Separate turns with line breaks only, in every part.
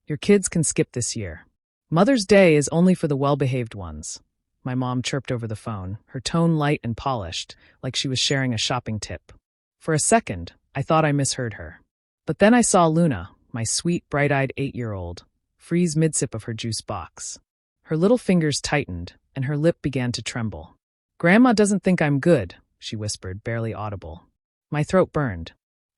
Your kids can skip this year. Mother's Day is only for the well-behaved ones. My mom chirped over the phone, her tone light and polished, like she was sharing a shopping tip. For a second, I thought I misheard her. But then I saw Luna, my sweet, bright-eyed 8-year-old, freeze mid-sip of her juice box. Her little fingers tightened, and her lip began to tremble. "Grandma doesn't think I'm good," she whispered, barely audible. My throat burned.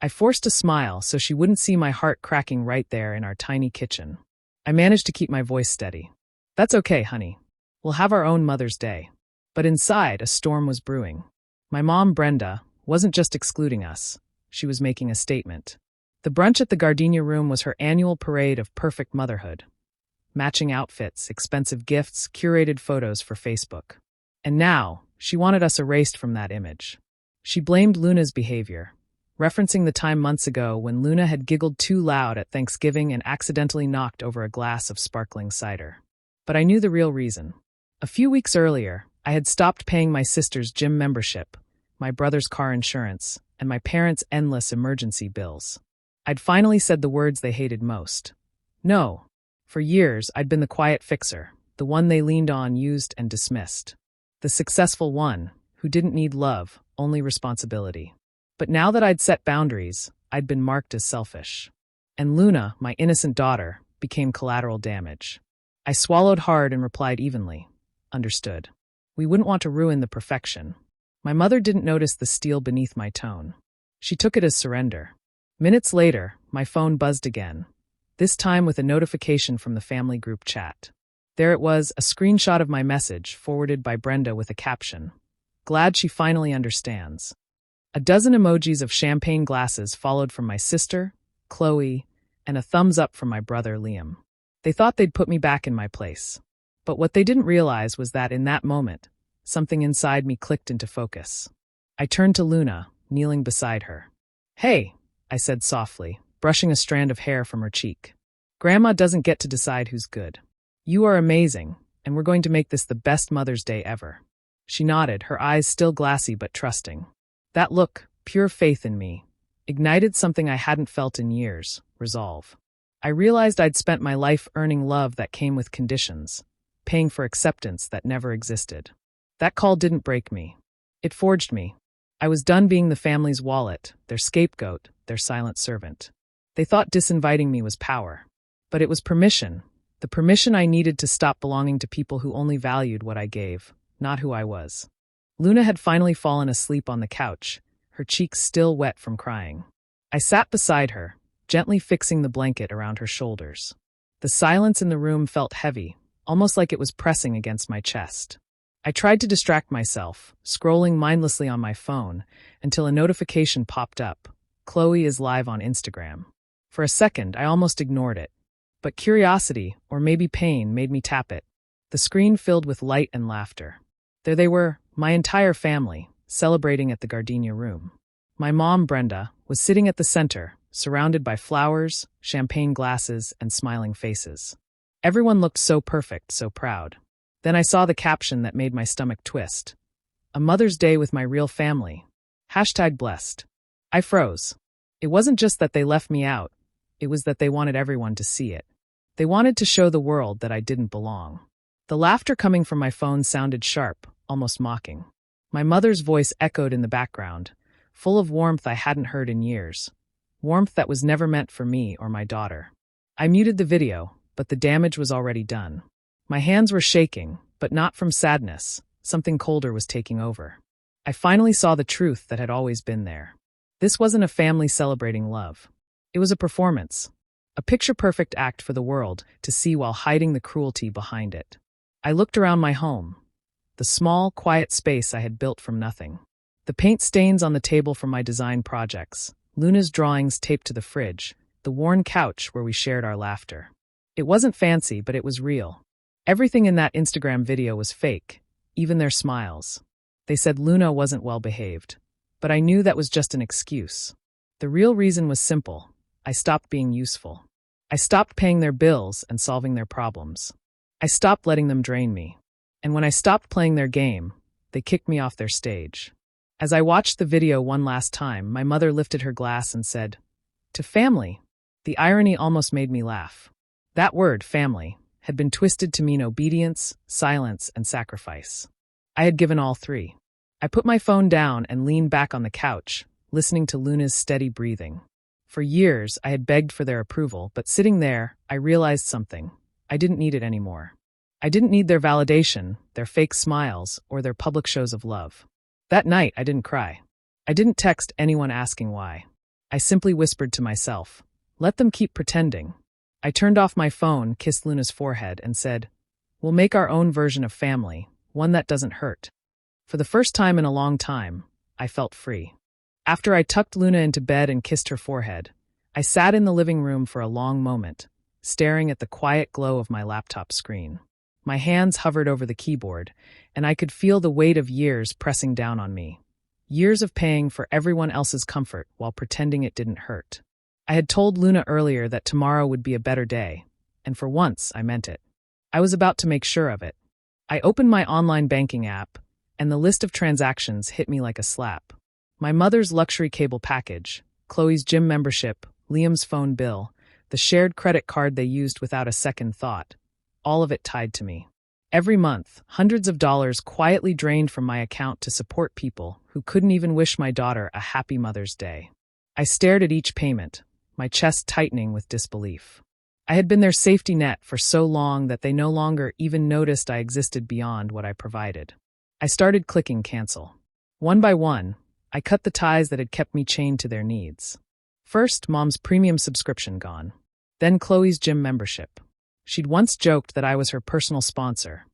I forced a smile so she wouldn't see my heart cracking right there in our tiny kitchen. I managed to keep my voice steady. "That's okay, honey. We'll have our own Mother's Day." But inside, a storm was brewing. My mom, Brenda, wasn't just excluding us. She was making a statement. The brunch at the Gardenia Room was her annual parade of perfect motherhood. Matching outfits, expensive gifts, curated photos for Facebook. And now, she wanted us erased from that image. She blamed Luna's behavior, referencing the time months ago when Luna had giggled too loud at Thanksgiving and accidentally knocked over a glass of sparkling cider. But I knew the real reason. A few weeks earlier, I had stopped paying my sister's gym membership, my brother's car insurance, and my parents' endless emergency bills. I'd finally said the words they hated most. No. For years, I'd been the quiet fixer, the one they leaned on, used, and dismissed. The successful one, who didn't need love, only responsibility. But now that I'd set boundaries, I'd been marked as selfish. And Luna, my innocent daughter, became collateral damage. I swallowed hard and replied evenly. Understood. We wouldn't want to ruin the perfection. My mother didn't notice the steel beneath my tone. She took it as surrender. Minutes later, my phone buzzed again, this time with a notification from the family group chat. There it was, a screenshot of my message, forwarded by Brenda with a caption. "Glad she finally understands." A dozen emojis of champagne glasses followed from my sister, Chloe, and a thumbs up from my brother, Liam. They thought they'd put me back in my place. But what they didn't realize was that in that moment, something inside me clicked into focus. I turned to Luna, kneeling beside her. "Hey," I said softly, brushing a strand of hair from her cheek. "Grandma doesn't get to decide who's good. You are amazing, and we're going to make this the best Mother's Day ever." She nodded, her eyes still glassy but trusting. That look, pure faith in me, ignited something I hadn't felt in years, resolve. I realized I'd spent my life earning love that came with conditions, paying for acceptance that never existed. That call didn't break me. It forged me. I was done being the family's wallet, their scapegoat, their silent servant. They thought disinviting me was power. But it was permission, the permission I needed to stop belonging to people who only valued what I gave, not who I was. Luna had finally fallen asleep on the couch, her cheeks still wet from crying. I sat beside her, gently fixing the blanket around her shoulders. The silence in the room felt heavy, almost like it was pressing against my chest. I tried to distract myself, scrolling mindlessly on my phone, until a notification popped up. Chloe is live on Instagram. For a second, I almost ignored it. But curiosity, or maybe pain, made me tap it. The screen filled with light and laughter. There they were, my entire family, celebrating at the Gardenia Room. My mom, Brenda, was sitting at the center, surrounded by flowers, champagne glasses, and smiling faces. Everyone looked so perfect, so proud. Then I saw the caption that made my stomach twist. "A Mother's Day with my real family. #blessed. I froze. It wasn't just that they left me out. It was that they wanted everyone to see it. They wanted to show the world that I didn't belong. The laughter coming from my phone sounded sharp, almost mocking. My mother's voice echoed in the background, full of warmth I hadn't heard in years. Warmth that was never meant for me or my daughter. I muted the video, but the damage was already done. My hands were shaking, but not from sadness. Something colder was taking over. I finally saw the truth that had always been there. This wasn't a family celebrating love. It was a performance. A picture-perfect act for the world to see while hiding the cruelty behind it. I looked around my home. The small, quiet space I had built from nothing. The paint stains on the table from my design projects. Luna's drawings taped to the fridge. The worn couch where we shared our laughter. It wasn't fancy, but it was real. Everything in that Instagram video was fake, even their smiles. They said Luna wasn't well behaved, but I knew that was just an excuse. The real reason was simple. I stopped being useful. I stopped paying their bills and solving their problems. I stopped letting them drain me. And when I stopped playing their game, they kicked me off their stage. As I watched the video one last time, my mother lifted her glass and said, "To family." The irony almost made me laugh. That word, family, had been twisted to mean obedience, silence, and sacrifice. I had given all three. I put my phone down and leaned back on the couch, listening to Luna's steady breathing. For years, I had begged for their approval, but sitting there, I realized something. I didn't need it anymore. I didn't need their validation, their fake smiles, or their public shows of love. That night, I didn't cry. I didn't text anyone asking why. I simply whispered to myself, let them keep pretending. I turned off my phone, kissed Luna's forehead, and said, we'll make our own version of family, one that doesn't hurt. For the first time in a long time, I felt free. After I tucked Luna into bed and kissed her forehead, I sat in the living room for a long moment, staring at the quiet glow of my laptop screen. My hands hovered over the keyboard, and I could feel the weight of years pressing down on me. Years of paying for everyone else's comfort while pretending it didn't hurt. I had told Luna earlier that tomorrow would be a better day, and for once I meant it. I was about to make sure of it. I opened my online banking app, and the list of transactions hit me like a slap. My mother's luxury cable package, Chloe's gym membership, Liam's phone bill, the shared credit card they used without a second thought, all of it tied to me. Every month, hundreds of dollars quietly drained from my account to support people who couldn't even wish my daughter a happy Mother's Day. I stared at each payment, my chest tightening with disbelief. I had been their safety net for so long that they no longer even noticed I existed beyond what I provided. I started clicking cancel. One by one, I cut the ties that had kept me chained to their needs. First, Mom's premium subscription gone. Then Chloe's gym membership. She'd once joked that I was her personal sponsor,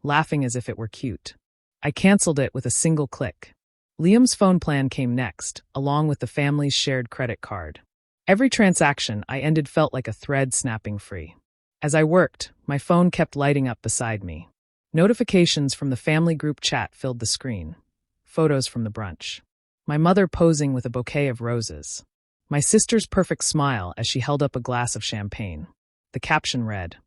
laughing as if it were cute. I canceled it with a single click. Liam's phone plan came next, along with the family's shared credit card. Every transaction I ended felt like a thread snapping free. As I worked, my phone kept lighting up beside me. Notifications from the family group chat filled the screen. Photos from the brunch. My mother posing with a bouquet of roses. My sister's perfect smile as she held up a glass of champagne. The caption read,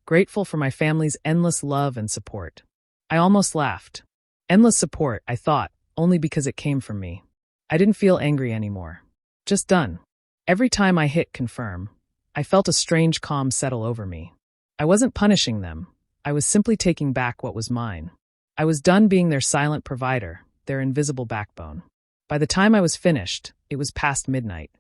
"Grateful for my family's endless love and support." I almost laughed. Endless support, I thought, only because it came from me. I didn't feel angry anymore. Just done. Every time I hit confirm, I felt a strange calm settle over me. I wasn't punishing them. I was simply taking back what was mine. I was done being their silent provider, their invisible backbone. By the time I was finished, it was past midnight.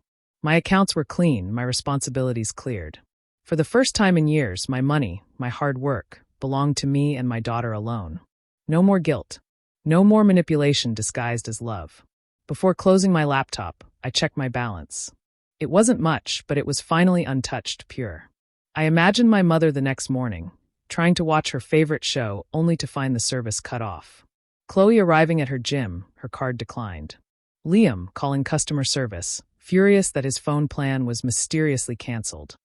My accounts were clean, my responsibilities cleared. For the first time in years, my money, my hard work, belonged to me and my daughter alone. No more guilt. No more manipulation disguised as love. Before closing my laptop, I checked my balance. It wasn't much, but it was finally untouched, pure. I imagined my mother the next morning, trying to watch her favorite show only to find the service cut off. Chloe arriving at her gym, her card declined. Liam calling customer service, furious that his phone plan was mysteriously canceled.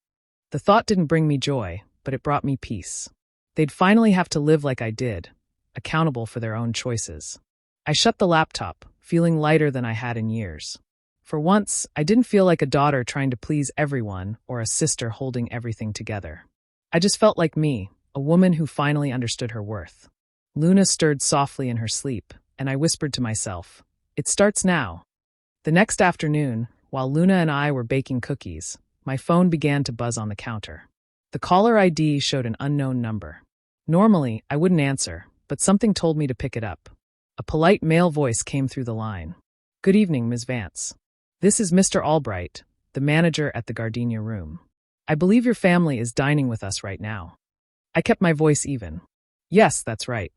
The thought didn't bring me joy, but it brought me peace. They'd finally have to live like I did, accountable for their own choices. I shut the laptop, feeling lighter than I had in years. For once, I didn't feel like a daughter trying to please everyone or a sister holding everything together. I just felt like me, a woman who finally understood her worth. Luna stirred softly in her sleep, and I whispered to myself, "It starts now." The next afternoon, while Luna and I were baking cookies, my phone began to buzz on the counter. The caller ID showed an unknown number. Normally, I wouldn't answer, but something told me to pick it up. A polite male voice came through the line. "Good evening, Ms. Vance. This is Mr. Albright, the manager at the Gardenia Room. I believe your family is dining with us right now." I kept my voice even. "Yes, that's right.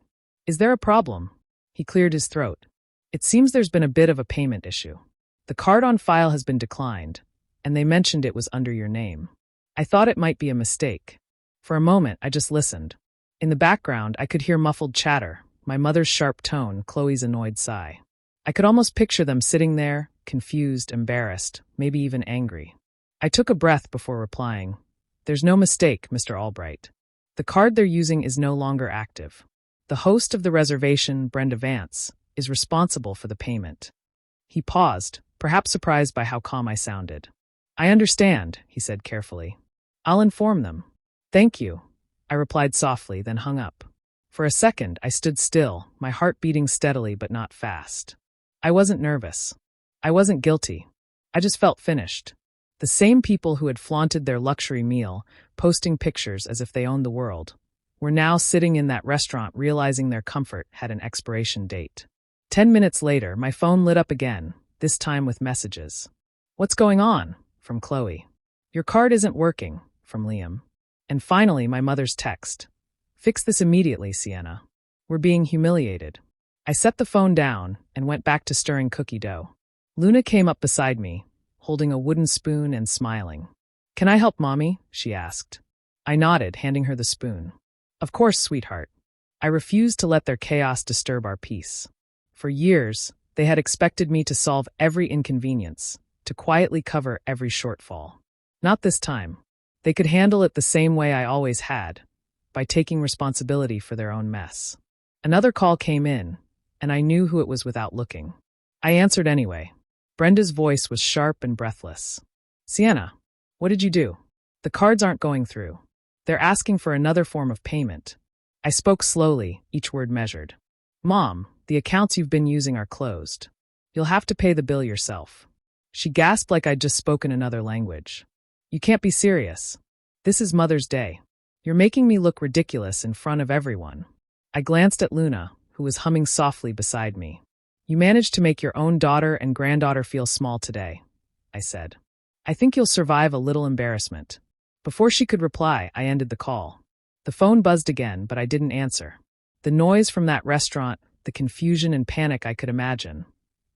Is there a problem?" He cleared his throat. "It seems there's been a bit of a payment issue. The card on file has been declined, and they mentioned it was under your name. I thought it might be a mistake." For a moment, I just listened. In the background, I could hear muffled chatter, my mother's sharp tone, Chloe's annoyed sigh. I could almost picture them sitting there, confused, embarrassed, maybe even angry. I took a breath before replying, "There's no mistake, Mr. Albright. The card they're using is no longer active. The host of the reservation, Brenda Vance, is responsible for the payment." He paused, perhaps surprised by how calm I sounded. "I understand," he said carefully. "I'll inform them." "Thank you," I replied softly, then hung up. For a second, I stood still, my heart beating steadily but not fast. I wasn't nervous. I wasn't guilty. I just felt finished. The same people who had flaunted their luxury meal, posting pictures as if they owned the world, were now sitting in that restaurant realizing their comfort had an expiration date. 10 minutes later, my phone lit up again, this time with messages. "What's going on?" from Chloe. "Your card isn't working," from Liam. And finally, my mother's text. "Fix this immediately, Sienna. We're being humiliated." I set the phone down and went back to stirring cookie dough. Luna came up beside me, holding a wooden spoon and smiling. "Can I help, Mommy?" she asked. I nodded, handing her the spoon. "Of course, sweetheart." I refused to let their chaos disturb our peace. For years, they had expected me to solve every inconvenience, to quietly cover every shortfall. Not this time. They could handle it the same way I always had, by taking responsibility for their own mess. Another call came in, and I knew who it was without looking. I answered anyway. Brenda's voice was sharp and breathless. "Sienna, what did you do? The cards aren't going through. They're asking for another form of payment." I spoke slowly, each word measured. "Mom, the accounts you've been using are closed. You'll have to pay the bill yourself." She gasped like I'd just spoken another language. "You can't be serious. This is Mother's Day. You're making me look ridiculous in front of everyone." I glanced at Luna, who was humming softly beside me. "You managed to make your own daughter and granddaughter feel small today," I said. "I think you'll survive a little embarrassment." Before she could reply, I ended the call. The phone buzzed again, but I didn't answer. The noise from that restaurant, the confusion and panic I could imagine,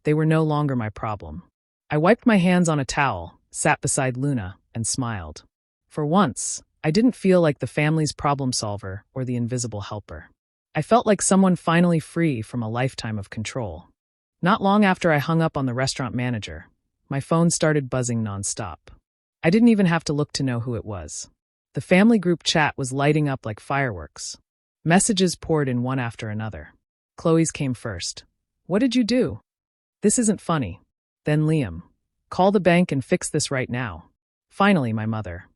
they were no longer my problem. I wiped my hands on a towel, sat beside Luna, and smiled. For once, I didn't feel like the family's problem solver or the invisible helper. I felt like someone finally free from a lifetime of control. Not long after I hung up on the restaurant manager, my phone started buzzing nonstop. I didn't even have to look to know who it was. The family group chat was lighting up like fireworks. Messages poured in one after another. Chloe's came first. "What did you do?" "This isn't funny." Then Liam. "Call the bank and fix this right now." Finally, my mother.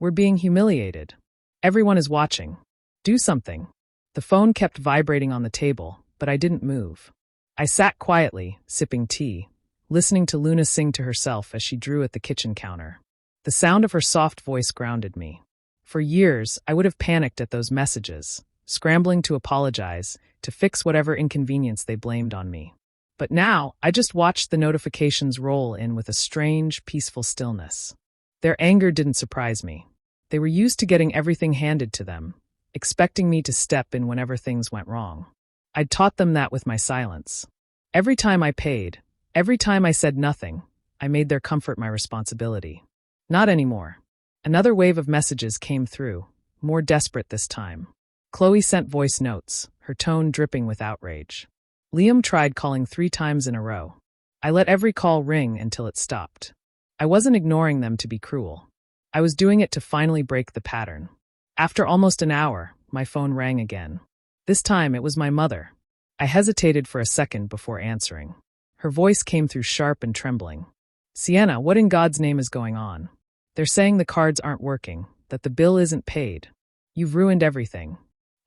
"We're being humiliated. Everyone is watching. Do something." The phone kept vibrating on the table, but I didn't move. I sat quietly, sipping tea, listening to Luna sing to herself as she drew at the kitchen counter. The sound of her soft voice grounded me. For years, I would have panicked at those messages, scrambling to apologize, to fix whatever inconvenience they blamed on me. But now, I just watched the notifications roll in with a strange, peaceful stillness. Their anger didn't surprise me. They were used to getting everything handed to them, expecting me to step in whenever things went wrong. I'd taught them that with my silence. Every time I paid, every time I said nothing, I made their comfort my responsibility. Not anymore. Another wave of messages came through, more desperate this time. Chloe sent voice notes, her tone dripping with outrage. Liam tried calling 3 times in a row. I let every call ring until it stopped. I wasn't ignoring them to be cruel. I was doing it to finally break the pattern. After almost an hour, my phone rang again. This time it was my mother. I hesitated for a second before answering. Her voice came through sharp and trembling. "Sienna, what in God's name is going on? They're saying the cards aren't working, that the bill isn't paid. You've ruined everything."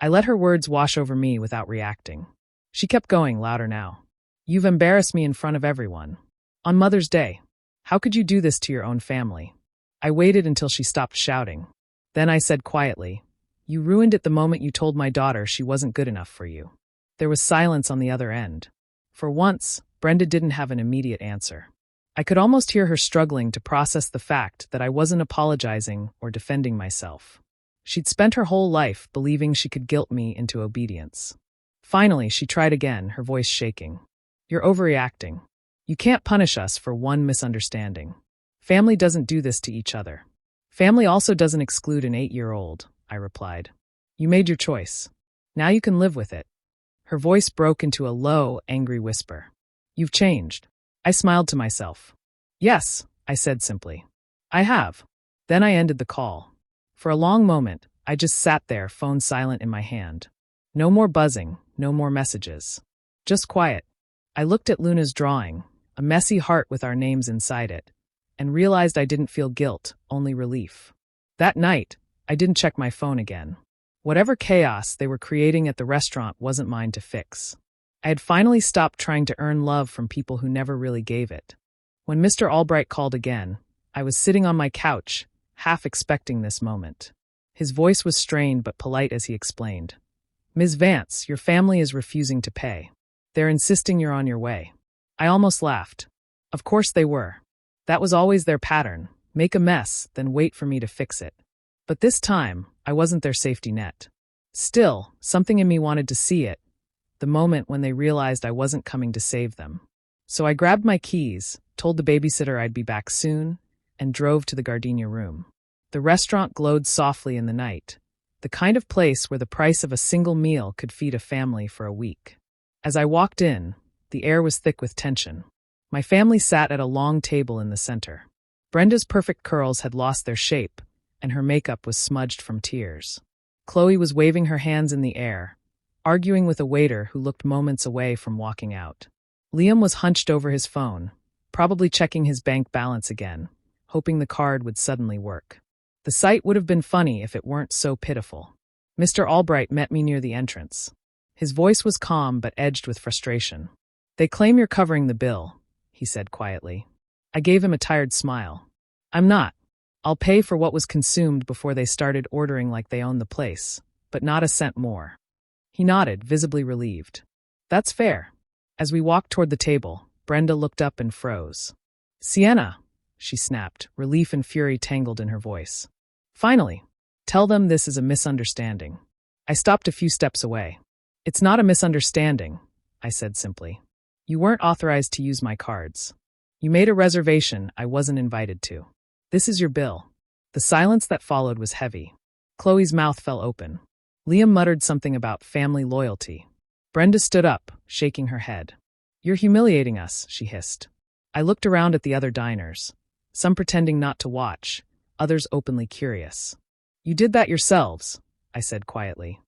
I let her words wash over me without reacting. She kept going, louder now. "You've embarrassed me in front of everyone. On Mother's Day. How could you do this to your own family?" I waited until she stopped shouting. Then I said quietly, "You ruined it the moment you told my daughter she wasn't good enough for you." There was silence on the other end. For once, Brenda didn't have an immediate answer. I could almost hear her struggling to process the fact that I wasn't apologizing or defending myself. She'd spent her whole life believing she could guilt me into obedience. Finally, she tried again, her voice shaking. "You're overreacting. You can't punish us for one misunderstanding. Family doesn't do this to each other. Family also doesn't exclude an 8-year-old, I replied. "You made your choice. Now you can live with it." Her voice broke into a low, angry whisper. "You've changed." I smiled to myself. "Yes," I said simply. "I have." Then I ended the call. For a long moment, I just sat there, phone silent in my hand. No more buzzing, no more messages. Just quiet. I looked at Luna's drawing, a messy heart with our names inside it, and realized I didn't feel guilt, only relief. That night, I didn't check my phone again. Whatever chaos they were creating at the restaurant wasn't mine to fix. I had finally stopped trying to earn love from people who never really gave it. When Mr. Albright called again, I was sitting on my couch, half expecting this moment. His voice was strained but polite as he explained. Ms. Vance, your family is refusing to pay. They're insisting you're on your way. I almost laughed. Of course they were. That was always their pattern. Make a mess, then wait for me to fix it. But this time, I wasn't their safety net. Still, something in me wanted to see it, the moment when they realized I wasn't coming to save them. So I grabbed my keys, told the babysitter I'd be back soon, and drove to the gardenia room. The restaurant glowed softly in the night, the kind of place where the price of a single meal could feed a family for a week. As I walked in, the air was thick with tension. My family sat at a long table in the center. Brenda's perfect curls had lost their shape, and her makeup was smudged from tears. Chloe was waving her hands in the air, arguing with a waiter who looked moments away from walking out. Liam was hunched over his phone, probably checking his bank balance again, hoping the card would suddenly work. The sight would have been funny if it weren't so pitiful. Mr. Albright met me near the entrance. His voice was calm but edged with frustration. They claim you're covering the bill, he said quietly. I gave him a tired smile. I'm not. I'll pay for what was consumed before they started ordering like they own the place, but not a cent more. He nodded, visibly relieved. That's fair. As we walked toward the table, Brenda looked up and froze. Sienna, she snapped, relief and fury tangled in her voice. Finally, tell them this is a misunderstanding. I stopped a few steps away. It's not a misunderstanding, I said simply. You weren't authorized to use my cards. You made a reservation I wasn't invited to. This is your bill. The silence that followed was heavy. Chloe's mouth fell open. Liam muttered something about family loyalty. Brenda stood up, shaking her head. You're humiliating us, she hissed. I looked around at the other diners, some pretending not to watch, others openly curious. You did that yourselves, I said quietly.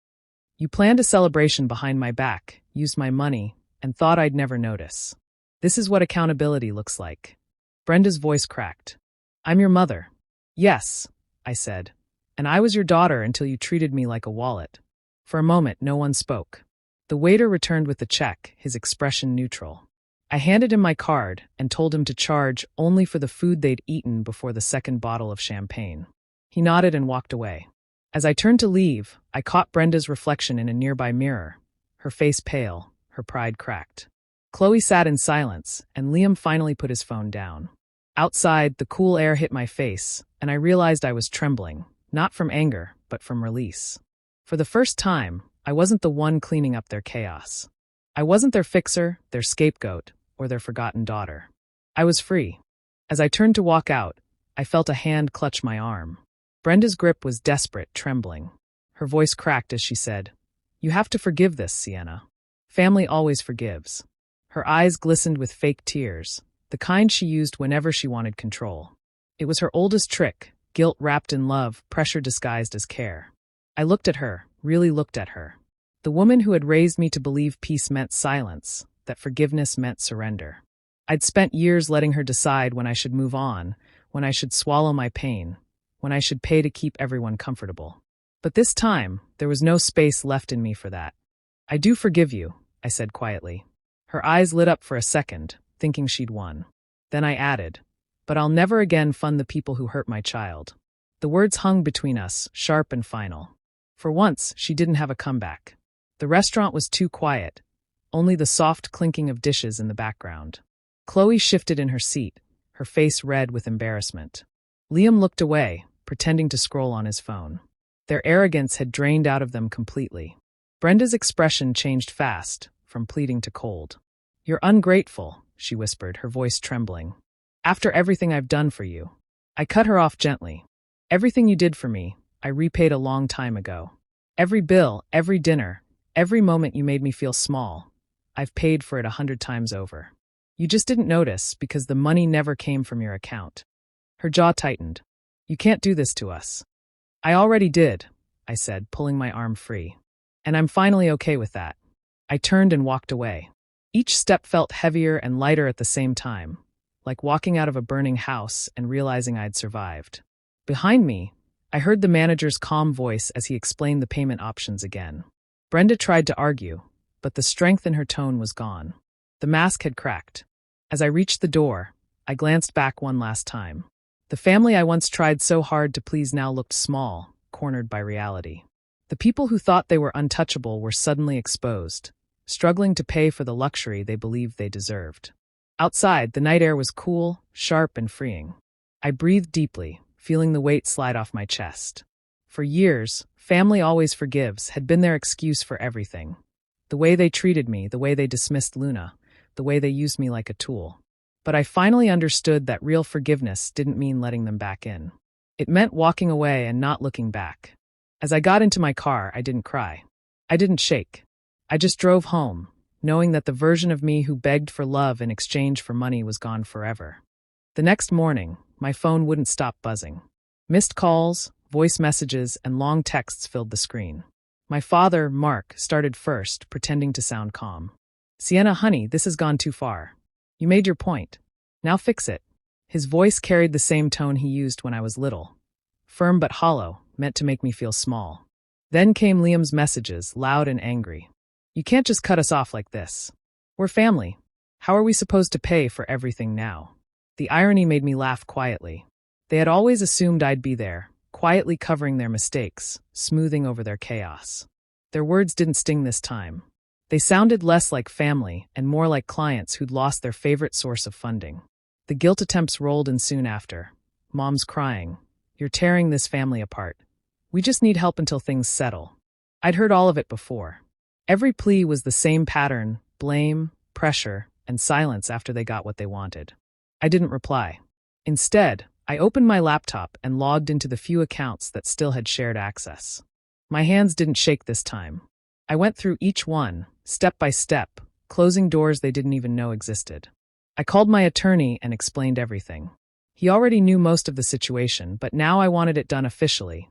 You planned a celebration behind my back, used my money, and thought I'd never notice. This is what accountability looks like. Brenda's voice cracked. I'm your mother. Yes, I said. And I was your daughter until you treated me like a wallet. For a moment, no one spoke. The waiter returned with the check, his expression neutral. I handed him my card and told him to charge only for the food they'd eaten before the second bottle of champagne. He nodded and walked away. As I turned to leave, I caught Brenda's reflection in a nearby mirror, her face pale, her pride cracked. Chloe sat in silence, and Liam finally put his phone down. Outside, the cool air hit my face, and I realized I was trembling, not from anger, but from release. For the first time, I wasn't the one cleaning up their chaos. I wasn't their fixer, their scapegoat, or their forgotten daughter. I was free. As I turned to walk out, I felt a hand clutch my arm. Brenda's grip was desperate, trembling. Her voice cracked as she said, You have to forgive this, Sienna. Family always forgives. Her eyes glistened with fake tears, the kind she used whenever she wanted control. It was her oldest trick, guilt wrapped in love, pressure disguised as care. I looked at her, really looked at her. The woman who had raised me to believe peace meant silence, that forgiveness meant surrender. I'd spent years letting her decide when I should move on, when I should swallow my pain, when I should pay to keep everyone comfortable. But this time, there was no space left in me for that. I do forgive you, I said quietly. Her eyes lit up for a second, thinking she'd won. Then I added, But I'll never again fund the people who hurt my child. The words hung between us, sharp and final. For once, she didn't have a comeback. The restaurant was too quiet, only the soft clinking of dishes in the background. Chloe shifted in her seat, her face red with embarrassment. Liam looked away, pretending to scroll on his phone. Their arrogance had drained out of them completely. Brenda's expression changed fast, from pleading to cold. You're ungrateful, she whispered, her voice trembling. After everything I've done for you. I cut her off gently. Everything you did for me, I repaid a long time ago. Every bill, every dinner, every moment you made me feel small, I've paid for it 100 times over. You just didn't notice because the money never came from your account. Her jaw tightened. You can't do this to us. I already did, I said, pulling my arm free. And I'm finally okay with that. I turned and walked away. Each step felt heavier and lighter at the same time, like walking out of a burning house and realizing I'd survived. Behind me, I heard the manager's calm voice as he explained the payment options again. Brenda tried to argue, but the strength in her tone was gone. The mask had cracked. As I reached the door, I glanced back one last time. The family I once tried so hard to please now looked small, cornered by reality. The people who thought they were untouchable were suddenly exposed, struggling to pay for the luxury they believed they deserved. Outside, the night air was cool, sharp, and freeing. I breathed deeply, feeling the weight slide off my chest. For years, family always forgives had been their excuse for everything. The way they treated me, the way they dismissed Luna, the way they used me like a tool. But I finally understood that real forgiveness didn't mean letting them back in. It meant walking away and not looking back. As I got into my car, I didn't cry. I didn't shake. I just drove home, knowing that the version of me who begged for love in exchange for money was gone forever. The next morning, my phone wouldn't stop buzzing. Missed calls, voice messages, and long texts filled the screen. My father, Mark, started first, pretending to sound calm. "Sienna, honey, this has gone too far. You made your point. Now fix it." His voice carried the same tone he used when I was little. Firm but hollow, meant to make me feel small. Then came Liam's messages, loud and angry. "You can't just cut us off like this. We're family. How are we supposed to pay for everything now?" The irony made me laugh quietly. They had always assumed I'd be there, quietly covering their mistakes, smoothing over their chaos. Their words didn't sting this time. They sounded less like family and more like clients who'd lost their favorite source of funding. The guilt attempts rolled in soon after. Mom's crying. "You're tearing this family apart. We just need help until things settle." I'd heard all of it before. Every plea was the same pattern: blame, pressure, and silence after they got what they wanted. I didn't reply. Instead, I opened my laptop and logged into the few accounts that still had shared access. My hands didn't shake this time. I went through each one, step by step, closing doors they didn't even know existed. I called my attorney and explained everything. He already knew most of the situation, but now I wanted it done officially.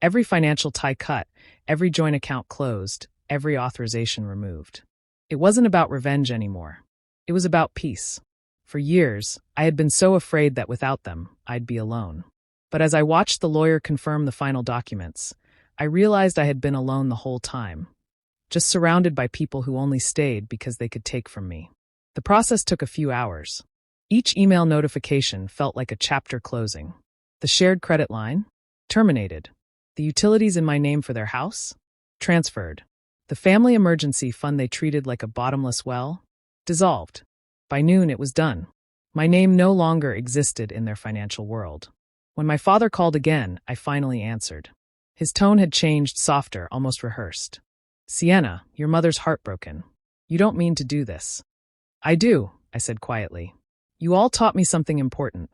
Every financial tie cut, every joint account closed, every authorization removed. It wasn't about revenge anymore. It was about peace. For years, I had been so afraid that without them, I'd be alone. But as I watched the lawyer confirm the final documents, I realized I had been alone the whole time, just surrounded by people who only stayed because they could take from me. The process took a few hours. Each email notification felt like a chapter closing. The shared credit line? Terminated. The utilities in my name for their house? Transferred. The family emergency fund they treated like a bottomless well? Dissolved. By noon, it was done. My name no longer existed in their financial world. When my father called again, I finally answered. His tone had changed, softer, almost rehearsed. "Sienna, your mother's heartbroken. You don't mean to do this." "I do," I said quietly. "You all taught me something important.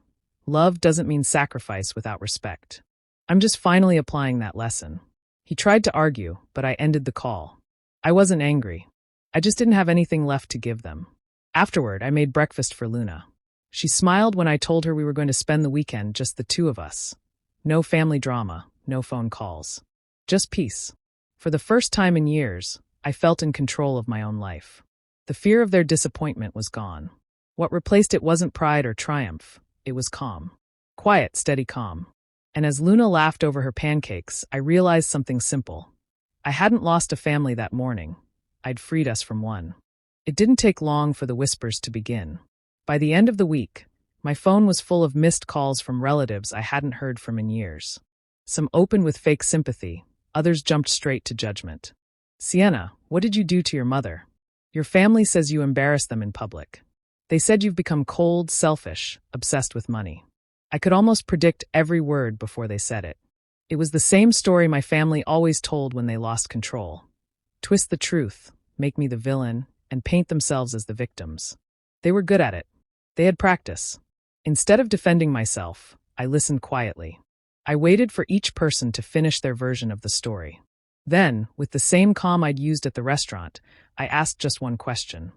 Love doesn't mean sacrifice without respect. I'm just finally applying that lesson." He tried to argue, but I ended the call. I wasn't angry. I just didn't have anything left to give them. Afterward, I made breakfast for Luna. She smiled when I told her we were going to spend the weekend, just the two of us. No family drama, no phone calls. Just peace. For the first time in years, I felt in control of my own life. The fear of their disappointment was gone. What replaced it wasn't pride or triumph, it was calm. Quiet, steady calm. And as Luna laughed over her pancakes, I realized something simple. I hadn't lost a family that morning. I'd freed us from one. It didn't take long for the whispers to begin. By the end of the week, my phone was full of missed calls from relatives I hadn't heard from in years. Some opened with fake sympathy, others jumped straight to judgment. "Sienna, what did you do to your mother? Your family says you embarrassed them in public. They said you've become cold, selfish, obsessed with money." I could almost predict every word before they said it. It was the same story my family always told when they lost control. Twist the truth, make me the villain, and paint themselves as the victims. They were good at it. They had practice. Instead of defending myself, I listened quietly. I waited for each person to finish their version of the story. Then, with the same calm I'd used at the restaurant, I asked just one question.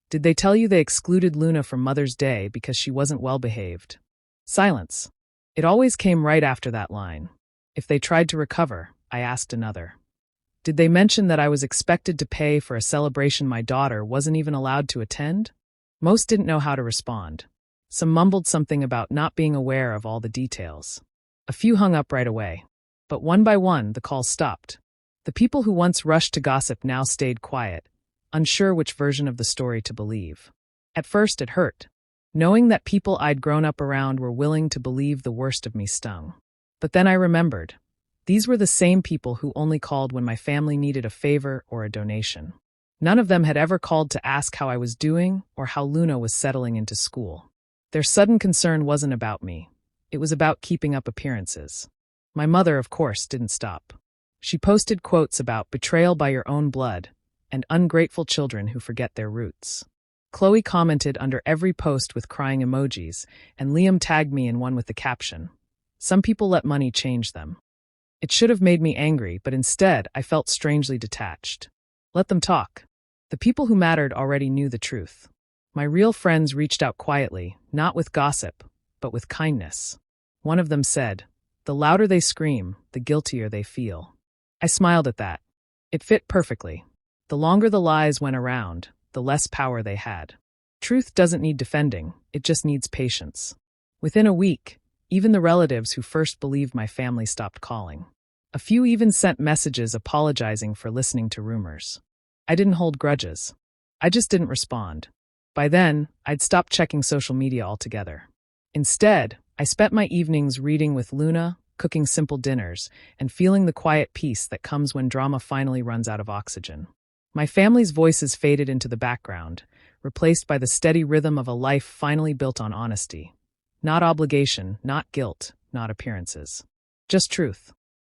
"Did they tell you they excluded Luna from Mother's Day because she wasn't well-behaved?" Silence. It always came right after that line. If they tried to recover, I asked another. "Did they mention that I was expected to pay for a celebration my daughter wasn't even allowed to attend?" Most didn't know how to respond. Some mumbled something about not being aware of all the details. A few hung up right away. But one by one, the calls stopped. The people who once rushed to gossip now stayed quiet, unsure which version of the story to believe. At first, it hurt. Knowing that people I'd grown up around were willing to believe the worst of me stung. But then I remembered. These were the same people who only called when my family needed a favor or a donation. None of them had ever called to ask how I was doing or how Luna was settling into school. Their sudden concern wasn't about me. It was about keeping up appearances. My mother, of course, didn't stop. She posted quotes about betrayal by your own blood and ungrateful children who forget their roots. Chloe commented under every post with crying emojis, and Liam tagged me in one with the caption, "Some people let money change them." It should have made me angry, but instead I felt strangely detached. Let them talk. The people who mattered already knew the truth. My real friends reached out quietly, not with gossip, but with kindness. One of them said, "The louder they scream, the guiltier they feel." I smiled at that. It fit perfectly. The longer the lies went around, the less power they had. Truth doesn't need defending, it just needs patience. Within a week, even the relatives who first believed my family stopped calling. A few even sent messages apologizing for listening to rumors. I didn't hold grudges. I just didn't respond. By then, I'd stopped checking social media altogether. Instead, I spent my evenings reading with Luna, cooking simple dinners, and feeling the quiet peace that comes when drama finally runs out of oxygen. My family's voices faded into the background, replaced by the steady rhythm of a life finally built on honesty. Not obligation, not guilt, not appearances. Just truth.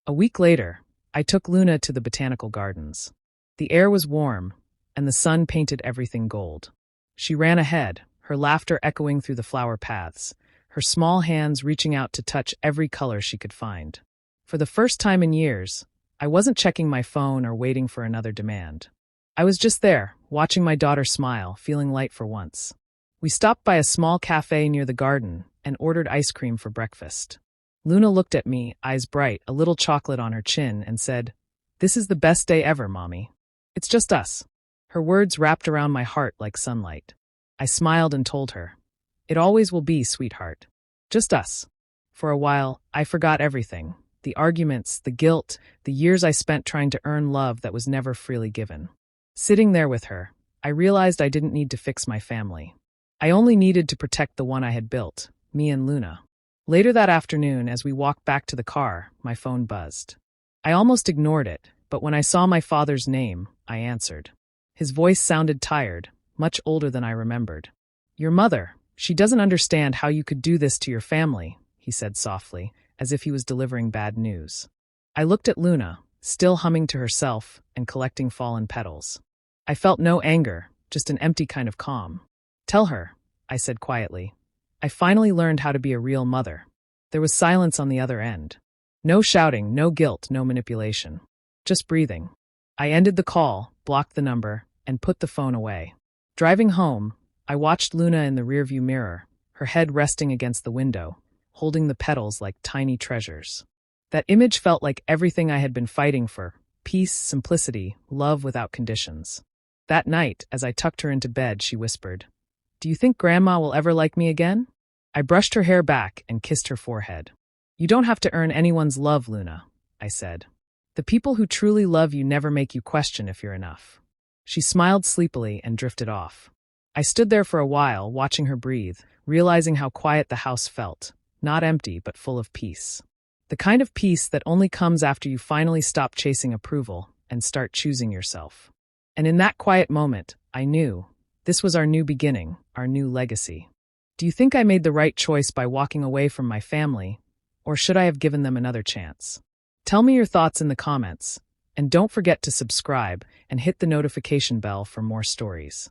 A week later, I took Luna to the botanical gardens. The air was warm, and the sun painted everything gold. She ran ahead, her laughter echoing through the flower paths, her small hands reaching out to touch every color she could find. For the first time in years, I wasn't checking my phone or waiting for another demand. I was just there, watching my daughter smile, feeling light for once. We stopped by a small cafe near the garden and ordered ice cream for breakfast. Luna looked at me, eyes bright, a little chocolate on her chin, and said, "This is the best day ever, Mommy. It's just us." Her words wrapped around my heart like sunlight. I smiled and told her, "It always will be, sweetheart. Just us." For a while, I forgot everything. The arguments, the guilt, the years I spent trying to earn love that was never freely given. Sitting there with her, I realized I didn't need to fix my family. I only needed to protect the one I had built, me and Luna. Later that afternoon, as we walked back to the car, my phone buzzed. I almost ignored it, but when I saw my father's name, I answered. His voice sounded tired, much older than I remembered. "Your mother, she doesn't understand how you could do this to your family," he said softly, as if he was delivering bad news. I looked at Luna, still humming to herself and collecting fallen petals. I felt no anger, just an empty kind of calm. "Tell her," I said quietly. "I finally learned how to be a real mother." There was silence on the other end. No shouting, no guilt, no manipulation. Just breathing. I ended the call, blocked the number, and put the phone away. Driving home, I watched Luna in the rearview mirror, her head resting against the window, holding the petals like tiny treasures. That image felt like everything I had been fighting for: peace, simplicity, love without conditions. That night, as I tucked her into bed, she whispered, "Do you think Grandma will ever like me again?" I brushed her hair back and kissed her forehead. "You don't have to earn anyone's love, Luna," I said. "The people who truly love you never make you question if you're enough." She smiled sleepily and drifted off. I stood there for a while, watching her breathe, realizing how quiet the house felt, not empty but full of peace. The kind of peace that only comes after you finally stop chasing approval and start choosing yourself. And in that quiet moment, I knew this was our new beginning, our new legacy. Do you think I made the right choice by walking away from my family, or should I have given them another chance? Tell me your thoughts in the comments, and don't forget to subscribe and hit the notification bell for more stories.